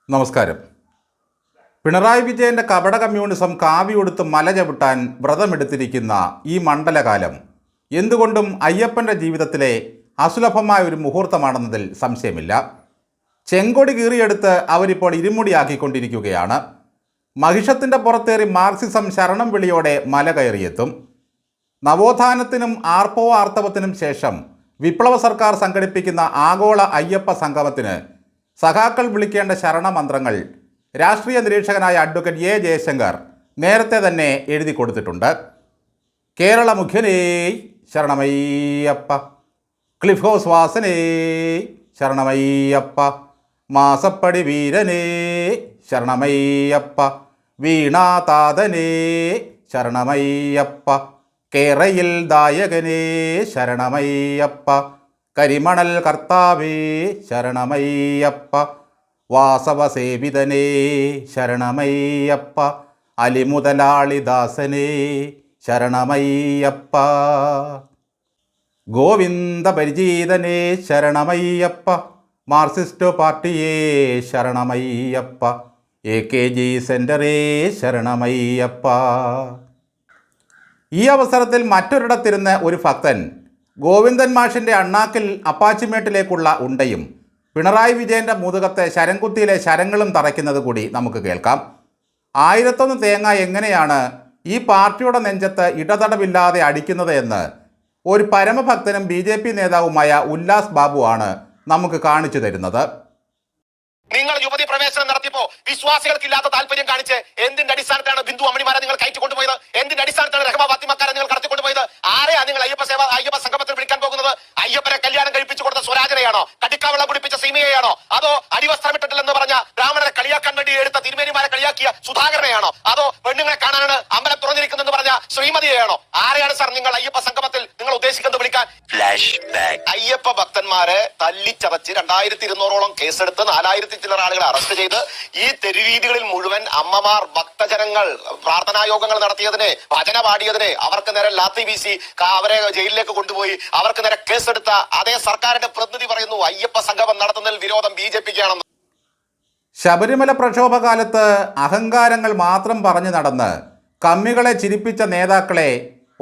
നമസ്കാരം. പിണറായി വിജയൻ്റെ കപട കമ്മ്യൂണിസം കാവിയൊടുത്ത് മല ചവിട്ടാൻ വ്രതമെടുത്തിരിക്കുന്ന ഈ മണ്ഡലകാലം എന്തുകൊണ്ടും അയ്യപ്പൻ്റെ ജീവിതത്തിലെ അസുലഭമായ ഒരു മുഹൂർത്തമാണെന്നതിൽ സംശയമില്ല. ചെങ്കൊടി കീറിയെടുത്ത് അവരിപ്പോൾ ഇരുമുടിയാക്കിക്കൊണ്ടിരിക്കുകയാണ്. മഹിഷത്തിൻ്റെ പുറത്തേറി മാർക്സിസം ശരണം വിളിയോടെ മല കയറിയെത്തും. നവോത്ഥാനത്തിനും ആർത്തവത്തിനും ശേഷം വിപ്ലവ സർക്കാർ സംഘടിപ്പിക്കുന്ന ആഗോള അയ്യപ്പ സംഗമത്തിന് സഖാക്കൾ വിളിക്കേണ്ട ശരണമന്ത്രങ്ങൾ രാഷ്ട്രീയ നിരീക്ഷകനായ അഡ്വക്കേറ്റ് എ ജയശങ്കർ നേരത്തെ തന്നെ എഴുതി കൊടുത്തിട്ടുണ്ട്. കേരള മുഖ്യനേ ശരണമയ്യപ്പ, ക്ലിഫ് ഹൗസ് വാസനേ ശരണമയ്യപ്പ, മാസപ്പടി വീരനേ ശരണമയ്യപ്പ, വീണാതാതനേ ശരണമയ്യപ്പ, കേരയിൽ ദായകനേ ശരണമയ്യപ്പ, കരിമണൽ കർത്താവേ ശരണമയ്യപ്പ, വാസവസേവിതനേ ശരണമയ്യപ്പ, അലിമുതലാളിദാസനേ ശരണമയ്യപ്പ, ഗോവിന്ദ പരിചീതനേ ശരണമയ്യപ്പ, മാർക്സിസ്റ്റ് പാർട്ടിയേ ശരണമയ്യപ്പ, AKG സെൻ്ററേ ശരണമയ്യപ്പ. ഈ അവസരത്തിൽ മറ്റൊരിടത്തിരുന്ന് ഒരു ഭക്തൻ ഗോവിന്ദൻ മാഷിൻ്റെ അണ്ണാക്കിൽ അപ്പാച്ചിമേട്ടിലേക്കുള്ള ഉണ്ടയും പിണറായി വിജയൻ്റെ മുതുകത്തെ ശരംകുത്തിയിലെ ശരങ്ങളും തറയ്ക്കുന്നത് കൂടി നമുക്ക് കേൾക്കാം. 1001 തേങ്ങ എങ്ങനെയാണ് ഈ പാർട്ടിയുടെ നെഞ്ചത്ത് ഇടതടവില്ലാതെ അടിക്കുന്നത് എന്ന് ഒരു പരമഭക്തനും BJP നേതാവുമായ ഉല്ലാസ് ബാബു ആണ് നമുക്ക് കാണിച്ചു തരുന്നത്. നിങ്ങൾ യുവതി പ്രവേശനം നടത്തിയപ്പോ വിശ്വാസികൾക്കില്ലാത്ത താല്പര്യം കാണിച്ച് എന്തിന്റെ അടിസ്ഥാനത്തിലാണ് ബിന്ദു അമ്മിണിമാരെ നിങ്ങൾ കയറ്റി കൊണ്ടുപോയത്? എന്തിന്റെ അടിസ്ഥാനത്തിലാണ് രഹ്മ ഫാത്തിമക്കാരെ നിങ്ങൾ കടത്തിക്കൊണ്ടുപോയത്? ആരെയാ നിങ്ങൾ അയ്യപ്പ സംഗമത്തിൽ വിളിക്കാൻ പോകുന്നത്? അയ്യപ്പനെ കല്യാണം കഴിപ്പിച്ചു കൊടുത്ത സ്വരാജനെയാണോ? കടിക്കാവെള്ളം കുടിപ്പിച്ച സീമയെയാണോ? അതോ അടിവസ്ത്രമിട്ടിട്ടില്ലെന്ന് പറഞ്ഞ ബ്രാഹ്മണരെ കളിയാക്കാൻ വേണ്ടി എടുത്ത തിരുമേനിമാരെ കളിയാക്കിയ സുധാകരനെയാണോ? അതോ പെണ്ണുങ്ങളെ കാണാനാണ് അമ്പലം തുറന്നിരിക്കുന്നെന്ന് പറഞ്ഞ ശ്രീമതിയെയാണോ? ആരെയാണ് സാർ നിങ്ങൾ അയ്യപ്പ സംഗമത്തിൽ നിങ്ങൾ ഉദ്ദേശിക്കുന്നത് വിളിക്കാൻ? അയ്യപ്പ ഭക്തന്മാരെ തല്ലിച്ചതച്ച് 2200ഓളം കേസെടുത്ത് 4000 ചില്ലറ ആളുകളെ അറസ്റ്റ് ചെയ്ത് ഈ തെരുവീതികളിൽ മുഴുവൻ അമ്മമാർ ഭക്തജനങ്ങൾ പ്രാർത്ഥനായോഗങ്ങൾ നടത്തിയതിന്, വചന പാടിയതിന് അവർക്ക് നേരെ ലാത്തി വീശി അവരെ ജയിലിലേക്ക് കൊണ്ടുപോയി അവർക്ക് നേരെ കേസെടുത്ത അതേ സർക്കാരിന്റെ പ്രതിനിധി പറയുന്നു അയ്യപ്പ സംഗമം നടത്തുന്നതിൽ വിരോധം BJPക്കാണെന്ന്. ശബരിമല പ്രക്ഷോഭകാലത്ത് അഹങ്കാരങ്ങൾ മാത്രം പറഞ്ഞു നടന്ന് കമ്മികളെ ചിരിപ്പിച്ച നേതാക്കളെ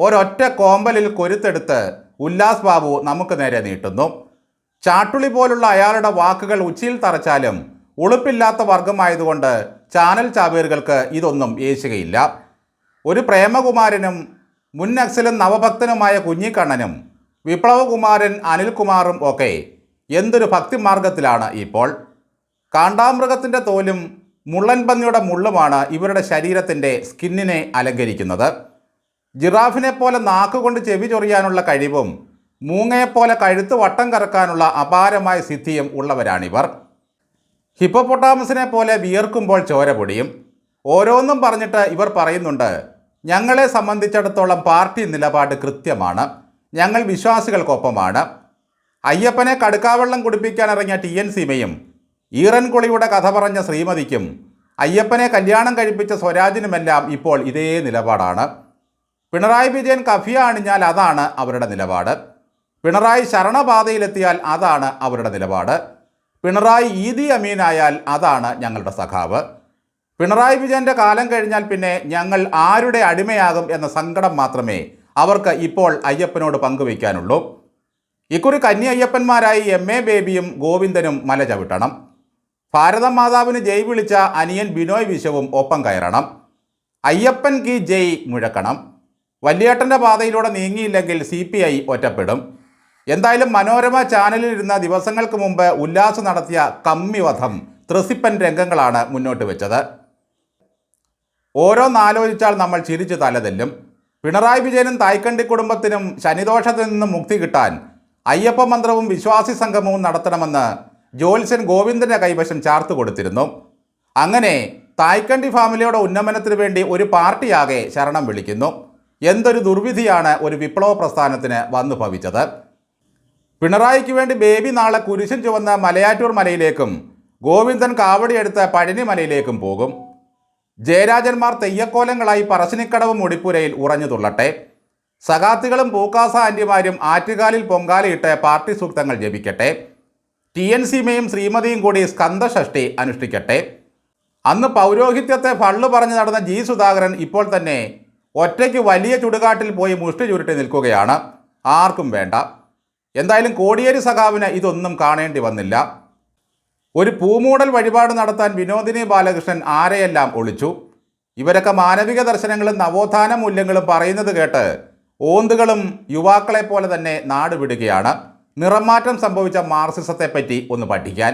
ഒരൊറ്റ കോമ്പലിൽ കൊരുത്തെടുത്ത് ഉല്ലാസ് ബാബു നമുക്ക് നേരെ നീട്ടുന്നു. ചാട്ടുളി പോലുള്ള അയാളുടെ വാക്കുകൾ ഉച്ചിയിൽ തറച്ചാലും ഉളുപ്പില്ലാത്ത വർഗമായതുകൊണ്ട് ചാനൽ ചാവേറുകൾക്ക് ഇതൊന്നും ഏശുകയില്ല. ഒരു പ്രേമകുമാരനും മുൻ നക്സലും നവഭക്തനുമായ കുഞ്ഞിക്കണ്ണനും വിപ്ലവകുമാരൻ അനിൽകുമാറും ഒക്കെ എന്തൊരു ഭക്തിമാർഗത്തിലാണ് ഇപ്പോൾ. കാണ്ടാമൃഗത്തിൻ്റെ തോലും മുള്ളൻ പന്നിയുടെ മുള്ളുമാണ് ഇവരുടെ ശരീരത്തിൻ്റെ സ്കിന്നിനെ അലങ്കരിക്കുന്നത്. ജിറാഫിനെ പോലെ നാക്കുകൊണ്ട് ചെവി ചൊറിയാനുള്ള കഴിവും മൂങ്ങയെപ്പോലെ കഴുത്ത് വട്ടം കറക്കാനുള്ള അപാരമായ സിദ്ധിയും ഉള്ളവരാണിവർ. ഹിപ്പോപ്പൊട്ടാമസിനെ പോലെ വിയർക്കുമ്പോൾ ചോര പൊടിയും. ഓരോന്നും പറഞ്ഞിട്ട് ഇവർ പറയുന്നുണ്ട്, ഞങ്ങളെ സംബന്ധിച്ചിടത്തോളം പാർട്ടി നിലപാട് കൃത്യമാണ്, ഞങ്ങൾ വിശ്വാസികൾക്കൊപ്പമാണ്. അയ്യപ്പനെ കടുക്കാവെള്ളം കുടിപ്പിക്കാൻ ഇറങ്ങിയ TN സീമയും ഈറൻകുളിയുടെ കഥ പറഞ്ഞ ശ്രീമതിക്കും അയ്യപ്പനെ കല്യാണം കഴിപ്പിച്ച സ്വരാജിനുമെല്ലാം ഇപ്പോൾ ഇതേ നിലപാടാണ്. പിണറായി വിജയൻ കഫിയ അണിഞ്ഞാൽ അതാണ് അവരുടെ നിലപാട്. പിണറായി ശരണപാതയിലെത്തിയാൽ അതാണ് അവരുടെ നിലപാട്. പിണറായി ഈദി അമീനായാൽ അതാണ് ഞങ്ങളുടെ സഖാവ്. പിണറായി വിജയൻ്റെ കാലം കഴിഞ്ഞാൽ പിന്നെ ഞങ്ങൾ ആരുടെ അടിമയാകും എന്ന സങ്കടം മാത്രമേ അവർക്ക് ഇപ്പോൾ അയ്യപ്പനോട് പങ്കുവയ്ക്കാനുള്ളൂ. ഇക്കുറി കന്നി അയ്യപ്പന്മാരായി MA ബേബിയും ഗോവിന്ദനും മല ചവിട്ടണം. ഭാരത മാതാവിന് ജയ് വിളിച്ച അനിയൻ ബിനോയ് വിശ്വവും ഒപ്പം കയറണം. അയ്യപ്പൻ കി ജയ് മുഴക്കണം. വല്യേട്ടൻ്റെ പാതയിലൂടെ നീങ്ങിയില്ലെങ്കിൽ CPI ഒറ്റപ്പെടും. എന്തായാലും മനോരമ ചാനലിലിരുന്ന ദിവസങ്ങൾക്ക് മുമ്പ് ഉല്ലാസ് നടത്തിയ കമ്മിവധം ത്രസിപ്പൻ രംഗങ്ങളാണ് മുന്നോട്ട് വെച്ചത്. ഓരോന്നാലോചിച്ചാൽ നമ്മൾ ചിരിച്ചു തലതെല്ലും. പിണറായി വിജയനും തായ്ക്കണ്ടി കുടുംബത്തിനും ശനിദോഷത്തിൽ നിന്നും മുക്തി കിട്ടാൻ അയ്യപ്പ മന്ത്രവും വിശ്വാസി സംഗമവും നടത്തണമെന്ന് ജ്യോത്സ്യൻ ഗോവിന്ദൻ്റെ കൈവശം ചാർത്തു കൊടുത്തിരുന്നു. അങ്ങനെ തായ്ക്കണ്ടി ഫാമിലിയുടെ ഉന്നമനത്തിന് വേണ്ടി ഒരു പാർട്ടിയാകെ ശരണം വിളിക്കുന്നു. എന്തൊരു ദുർവിധിയാണ് ഒരു വിപ്ലവ പ്രസ്ഥാനത്തിന് വന്നു ഭവിച്ചത്. പിണറായിക്ക് വേണ്ടി ബേബി നാളെ കുരിശൻ ചുവന്ന മലയാറ്റൂർ മലയിലേക്കും ഗോവിന്ദൻ കാവടിയെടുത്ത് പഴനി മലയിലേക്കും പോകും. ജയരാജന്മാർ തെയ്യക്കോലങ്ങളായി പറശ്ശിനിക്കടവ് മുടിപ്പുരയിൽ ഉറഞ്ഞു തുള്ളട്ടെ. സഖാത്തികളും പൂക്കാസ ആൻറ്റിമാരും ആറ്റുകാലിൽ പൊങ്കാലയിട്ട് പാർട്ടി സൂക്തങ്ങൾ ജപിക്കട്ടെ. TN സീമയും ശ്രീമതിയും കൂടി സ്കന്ദഷഷ്ടി അനുഷ്ഠിക്കട്ടെ. അന്ന് പൗരോഹിത്യത്തെ ഫള്ളു പറഞ്ഞു നടന്ന G സുധാകരൻ ഇപ്പോൾ തന്നെ ഒറ്റയ്ക്ക് വലിയ ചുടുകാട്ടിൽ പോയി മുഷ്ടി ചുരുട്ടി നിൽക്കുകയാണ്. ആർക്കും വേണ്ട. എന്തായാലും കോടിയേരി സഖാവിന് ഇതൊന്നും കാണേണ്ടി വന്നില്ല. ഒരു പൂമൂടൽ വഴിപാട് നടത്താൻ വിനോദിനി ബാലകൃഷ്ണൻ ആരെയെല്ലാം ഒളിച്ചു. ഇവരൊക്കെ മാനവിക ദർശനങ്ങളും നവോത്ഥാന മൂല്യങ്ങളും പറയുന്നത് കേട്ട് ഓന്തുകളും യുവാക്കളെ പോലെ തന്നെ നാട് വിടുകയാണ്. നിറമാറ്റം സംഭവിച്ച മാർക്സിസത്തെപ്പറ്റി ഒന്ന് പഠിക്കാൻ.